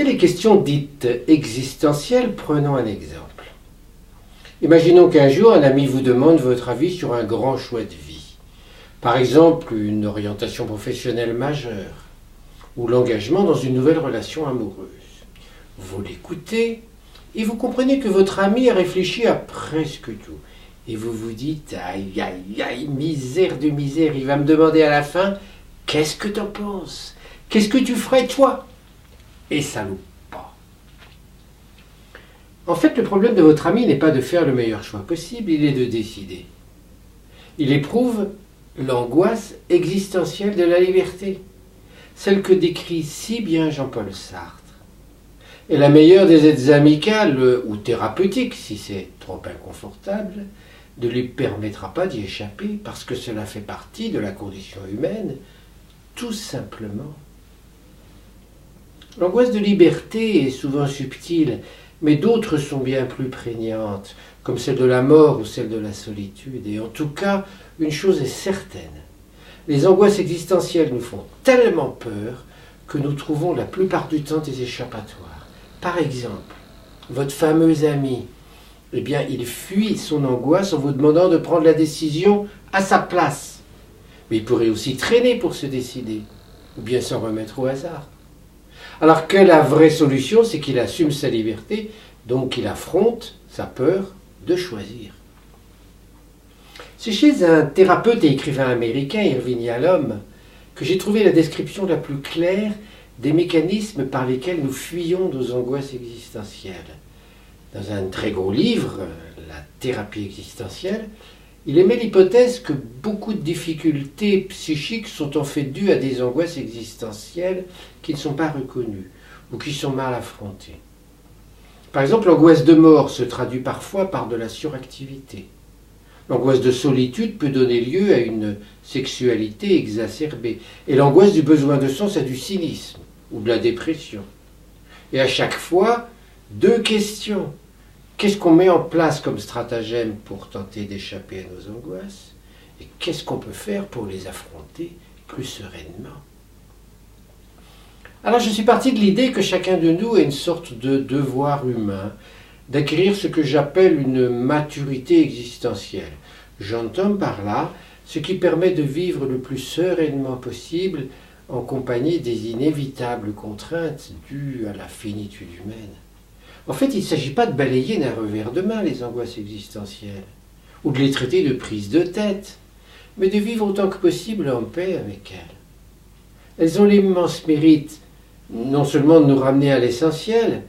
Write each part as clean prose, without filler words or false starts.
concernait les questions dites existentielles, prenons un exemple. Imaginons qu'un jour, un ami vous demande votre avis sur un grand choix de vie. Par exemple, une orientation professionnelle majeure ou l'engagement dans une nouvelle relation amoureuse. Vous l'écoutez et vous comprenez que votre ami a réfléchi à presque tout. Et vous vous dites, aïe, aïe, aïe, misère de misère, il va me demander à la fin, qu'est-ce que t'en penses? Qu'est-ce que tu ferais toi? Et ça loupe pas. En fait, le problème de votre ami n'est pas de faire le meilleur choix possible, il est de décider. Il éprouve l'angoisse existentielle de la liberté, celle que décrit si bien Jean-Paul Sartre. Et la meilleure des aides amicales ou thérapeutiques, si c'est trop inconfortable, ne lui permettra pas d'y échapper parce que cela fait partie de la condition humaine, tout simplement. L'angoisse de liberté est souvent subtile, mais d'autres sont bien plus prégnantes, comme celle de la mort ou celle de la solitude. Et en tout cas, une chose est certaine, les angoisses existentielles nous font tellement peur que nous trouvons la plupart du temps des échappatoires. Par exemple, votre fameux ami, eh bien, il fuit son angoisse en vous demandant de prendre la décision à sa place. Mais il pourrait aussi traîner pour se décider, ou bien s'en remettre au hasard. Alors que la vraie solution, c'est qu'il assume sa liberté, donc qu'il affronte sa peur de choisir. C'est chez un thérapeute et écrivain américain, Irving Yalom, que j'ai trouvé la description la plus claire des mécanismes par lesquels nous fuyons nos angoisses existentielles. Dans un très gros livre, La thérapie existentielle, il émet l'hypothèse que beaucoup de difficultés psychiques sont en fait dues à des angoisses existentielles qui ne sont pas reconnues ou qui sont mal affrontées. Par exemple, l'angoisse de mort se traduit parfois par de la suractivité. L'angoisse de solitude peut donner lieu à une sexualité exacerbée. Et l'angoisse du besoin de sens à du cynisme ou de la dépression. Et à chaque fois, deux questions. Qu'est-ce qu'on met en place comme stratagème pour tenter d'échapper à nos angoisses? Et qu'est-ce qu'on peut faire pour les affronter plus sereinement? Alors je suis parti de l'idée que chacun de nous a une sorte de devoir humain d'acquérir ce que j'appelle une maturité existentielle. J'entends par là ce qui permet de vivre le plus sereinement possible en compagnie des inévitables contraintes dues à la finitude humaine. En fait, il ne s'agit pas de balayer d'un revers de main les angoisses existentielles, ou de les traiter de prise de tête, mais de vivre autant que possible en paix avec elles. Elles ont l'immense mérite non seulement de nous ramener à l'essentiel,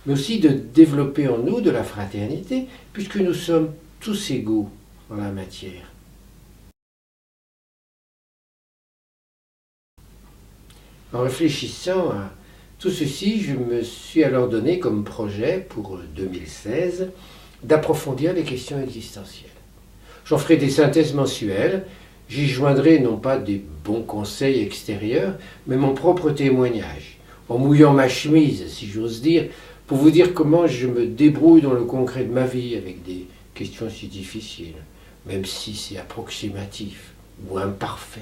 mais aussi de développer en nous de la fraternité, puisque nous sommes tous égaux en la matière. En réfléchissant à tout ceci, je me suis alors donné comme projet pour 2016 d'approfondir les questions existentielles. J'en ferai des synthèses mensuelles, j'y joindrai non pas des bons conseils extérieurs, mais mon propre témoignage, en mouillant ma chemise, si j'ose dire, pour vous dire comment je me débrouille dans le concret de ma vie avec des questions si difficiles, même si c'est approximatif ou imparfait.